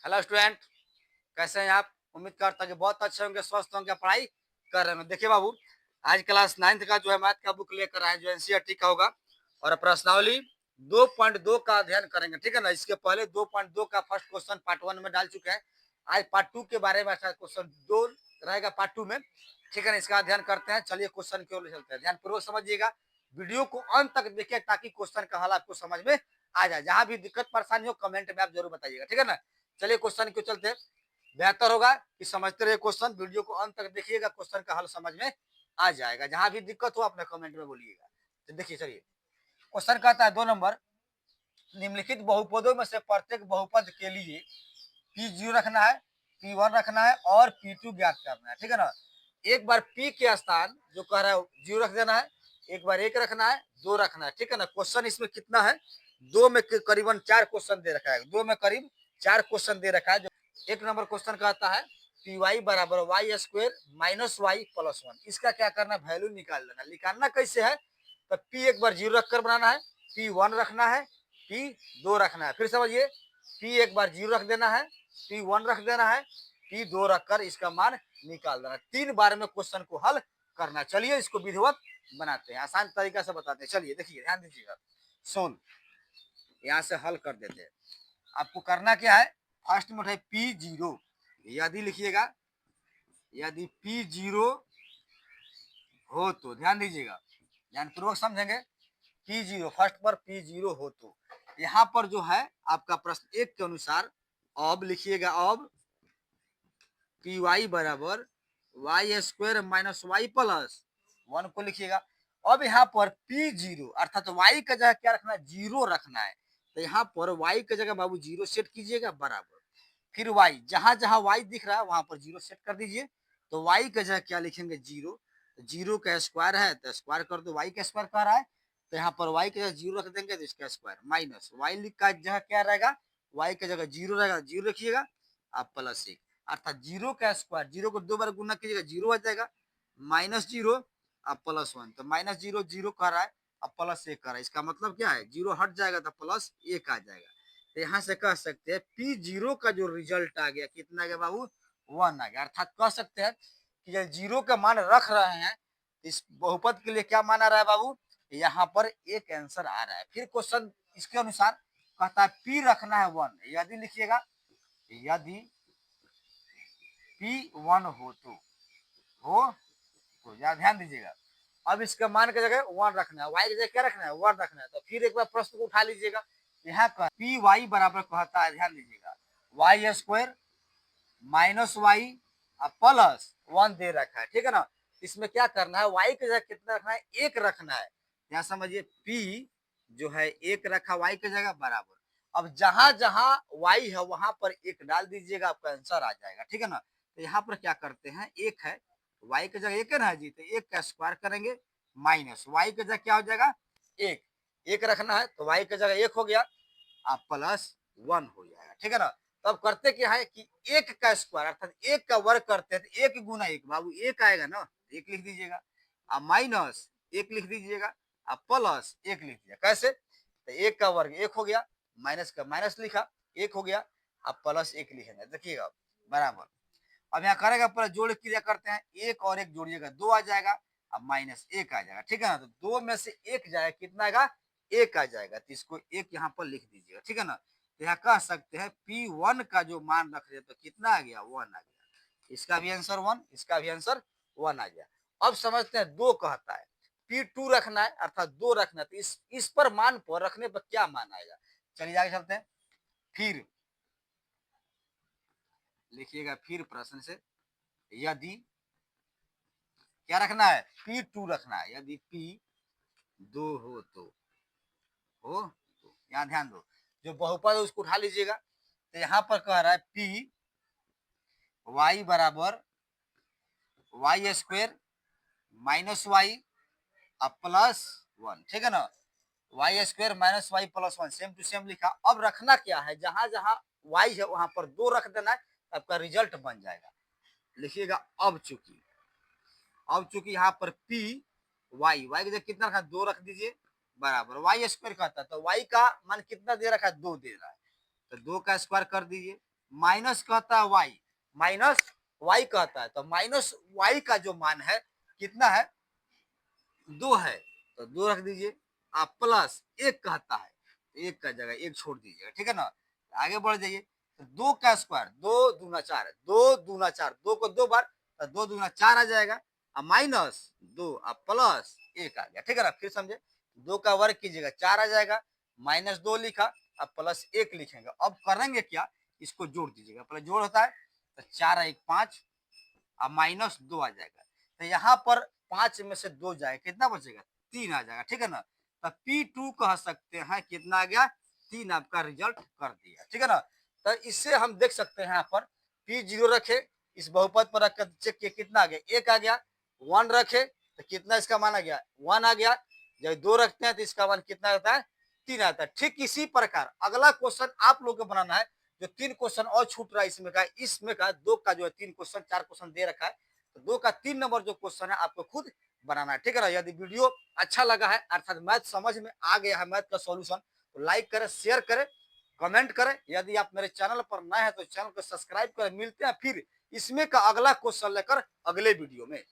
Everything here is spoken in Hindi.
हेलो स्टूडेंट, कैसे हैं आप? उम्मीद करता हूँ कि बहुत अच्छे होंगे, स्वस्थ होंगे, पढ़ाई कर रहे होंगे। देखिए बाबू, आज क्लास 9th का जो है मैथ का बुक लेकर आए जो एनसीईआरटी का होगा और प्रश्नावली 2.2 का अध्ययन करेंगे। ठीक है ना। इसके पहले 2.2 का फर्स्ट क्वेश्चन पार्ट 1 में डाल चुके हैं। आज पार्ट 2 के बारे में अच्छा क्वेश्चन 2 रहेगा पार्ट 2 में। ठीक है ना। इसका अध्ययन करते हैं। चलिए क्वेश्चन की ओर चलते हैं। ध्यानपूर्वक समझिएगा, वीडियो को अंत तक देखिए ताकि क्वेश्चन का हल आपको समझ में आ जाए। जहां भी दिक्कत परेशानी हो कमेंट में आप जरूर बताइएगा। ठीक है ना। चलिए क्वेश्चन क्यों चलते हैं। बेहतर होगा कि समझते रहिए क्वेश्चन, वीडियो को अंत तक देखिएगा, क्वेश्चन का हल समझ में आ जाएगा। जहां भी दिक्कत हो अपने कमेंट में बोलिएगा। तो देखिए, चलिए क्वेश्चन कहता है 2 नंबर, निम्नलिखित बहुपदों में से प्रत्येक बहुपद के लिए P0 रखना है, P1 रखना है और P2 ज्ञात करना है। ठीक है ना। एक बार P के स्थान जो कह रहा है 0 रख देना है, एक बार 1 रखना है, 2 रखना है। ठीक है ना। क्वेश्चन इसमें कितना है? 2 में करीबन 4 क्वेश्चन दे रखा है। 2 में करीब 4 क्वेश्चन दे रखा है। जो 1 नंबर क्वेश्चन कहता है पी वाई बराबर Y square minus Y plus 1। इसका क्या करना, वैल्यू निकाल लेना। निकालना कैसे है? तो P एक बार 0 रखकर बनाना है, P1 रखना है, P2 रखना है। फिर समझिए, P एक बार 0 रख देना है, P1 रख देना है, P2 रखकर इसका मान निकाल देना। 3 बार में क्वेश्चन को हल करना। चलिए इसको विधिवत बनाते हैं, आसान तरीका से बताते हैं। चलिए देखिए, ध्यान दीजिएगा। सोन यहाँ से हल कर देते हैं। आपको करना क्या है, फर्स्ट में उठाए P0, यदि लिखिएगा यदि P0 हो तो, ध्यान दीजिएगा, ध्यानपूर्वक समझेंगे। P0 फर्स्ट पर P0 हो तो यहाँ पर जो है आपका प्रश्न 1 के अनुसार अब लिखिएगा, अब पी वाई बराबर Y square minus Y plus 1 को लिखिएगा। अब यहाँ पर P0 अर्थात तो वाई का जगह क्या रखना है, 0 रखना है। तो यहाँ पर वाई का जगह बाबू 0 सेट कीजिएगा बराबर, फिर वाई जहां जहां वाई दिख रहा है वहां पर 0 सेट कर दीजिए। तो वाई का जगह क्या लिखेंगे, 0। 0 का स्क्वायर है तो स्क्वायर कर दो, वाई का स्क्वायर कह रहा है तो यहाँ पर वाई का जगह 0 रख देंगे तो इसका स्क्वायर माइनस वाई का जगह क्या रहेगा, वाई का जगह 0 रहेगा, 0 रखिएगा आप प्लस 1 अर्थात 0 का स्क्वायर, 0 को 2 बार गुना कीजिएगा 0 आ जाएगा, माइनस 0 अब प्लस 1। तो माइनस 0 0 कर रहा है, अब प्लस 1 कर रहा है। इसका मतलब क्या है, 0 हट जाएगा तो प्लस 1 आ जाएगा। तो यहाँ से कह सकते हैं P0 का जो रिजल्ट आ गया कितना आ गया बाबू, 1 आ गया। अर्थात कह सकते हैं कि जब 0 का मान रख रहे हैं इस बहुपद के लिए क्या मान आ रहा है बाबू, यहाँ पर एक आंसर आ रहा है। फिर क्वेश्चन इसके अनुसार कहता है P रखना है 1, यदि लिखिएगा यदि P1 हो तो ध्यान दीजिएगा। अब इसका मान की जगह 1 रखना है, वाई की जगह क्या रखना है, 1 रखना है। तो फिर एक बार प्रश्न को उठा लीजिएगा, यहाँ का पी वाई बराबर कहता है, ध्यान दीजिएगा, Y square minus Y plus 1 दे रखा है। ठीक है ना। इसमें क्या करना है, वाई की जगह कितना रखना है, 1 रखना है। यहाँ समझिए पी जो है 1 रखा वाई की जगह बराबर। अब जहां जहां वाई है वहां पर 1 डाल दीजिएगा, आपका आंसर आ जाएगा। ठीक है ना। तो यहाँ पर क्या करते हैं, 1 है, वाई की जगह 1 है ना जी, तो 1 का स्क्वायर करेंगे माइनस वाई की जगह क्या हो जाएगा, 1 1 रखना है तो वाई की जगह 1 हो गया, आप प्लस 1 हो जाएगा। ठीक है ना। तब करते क्या है कि 1 का स्क्वायर अर्थात 1 का वर्ग करते हैं तो 1 गुना 1 बाबू 1 आएगा ना, 1 लिख दीजिएगा, आप माइनस 1 लिख दीजिएगा, आप प्लस 1 लिख दीजिएगा। कैसे, तो 1 का वर्ग 1 हो गया, माइनस का माइनस लिखा 1 हो गया, आप प्लस 1 लिखेंगे। देखिएगा बराबर। अब यहाँ करेगा पूरा जोड़ क्रिया करते हैं, 1 और 1 जोड़िएगा 2 आ जाएगा, अब माइनस 1 आ जाएगा। ठीक है ना। तो 2 में से 1 जाएगा, कितना आएगा, 1 आ जाएगा। तो इसको 1 यहाँ पर लिख दीजिएगा। ठीक है ना। तो यहाँ कह सकते हैं P1 का जो मान रख रहे तो कितना आ गया, 1 आ गया। इसका भी आंसर 1, इसका भी आंसर 1 आ गया। अब समझते हैं 2 कहता है P2 रखना है अर्थात 2 रखना है। तो इस पर मान पर रखने पर क्या मान आएगा, चलिए आगे चलते हैं। फिर लिखिएगा, फिर प्रश्न से यदि क्या रखना है, P2 रखना है, यदि P2 हो तो यहाँ ध्यान दो, जो बहुपद है उसको उठा लीजिएगा। तो यहाँ पर कह रहा है P वाई बराबर Y square minus Y plus 1। ठीक है ना। Y square minus Y plus 1 same to same लिखा। अब रखना क्या है, जहां जहां वाई है वहां पर 2 रख देना है, आपका रिजल्ट बन जाएगा। लिखिएगा अब चूंकि यहाँ पर P वाई की जगह कितना रखा, 2 रख दीजिए बराबर वाई स्क्वायर कहता है। तो वाई का मान कितना दे रखा है, 2 दे रहा है, तो 2 का स्क्वायर कर दीजिए माइनस कहता है वाई, माइनस वाई कहता है, तो माइनस वाई का जो मान है कितना है, 2 है, तो 2 रख दीजिए। आप प्लस 1 कहता है, तो 1 का जगह 1 छोड़ दीजिएगा, ठीक है ना। आगे बढ़ जाइए, तो 2 का स्क्वायर, 2 दूना 4, 2 दूना 4, 2 को 2 बार, तो 2 दूना 4 आ जाएगा, अब माइनस 2 अब प्लस 1 आ गया, ठीक है ना। फिर समझे, 2 का वर्ग कीजिएगा 4 आ जाएगा, माइनस 2 लिखा, अब प्लस 1 लिखेंगे। अब करेंगे क्या, इसको जोड़ दीजिएगा, पहले जोड़ होता है, तो 4 1 5, अब माइनस 2 आ जाएगा, तो यहाँ पर 5 में से 2 जाए कितना बचेगा, 3 आ जाएगा, ठीक है ना। तो P2 कह सकते हैं कितना आ गया, 3 आपका रिजल्ट कर दिया, ठीक है ना। तो इससे हम देख सकते हैं यहाँ पर P0 रखे, इस बहुपद पर रखकर चेक किए कितना आ गया, 1 आ गया, 1 रखे तो कितना इसका मान आ गया, 1 आ गया, जब 2 रखते हैं तो इसका मान कितना आता है, 3 आता है। ठीक इसी प्रकार अगला क्वेश्चन आप लोग को बनाना है, जो 3 क्वेश्चन और छूट रहा है इसमें का 2 का जो है 3 क्वेश्चन 4 क्वेश्चन दे रखा है, तो 2 का 3 नंबर जो क्वेश्चन है आपको खुद बनाना है, ठीक है ना। यदि वीडियो अच्छा लगा है अर्थात मैथ समझ में आ गया है, मैथ का सॉल्यूशन, तो लाइक करें, शेयर करें, कमेंट करें। यदि आप मेरे चैनल पर नए हैं तो चैनल को सब्सक्राइब करें। मिलते हैं फिर इसमें का अगला क्वेश्चन लेकर अगले वीडियो में।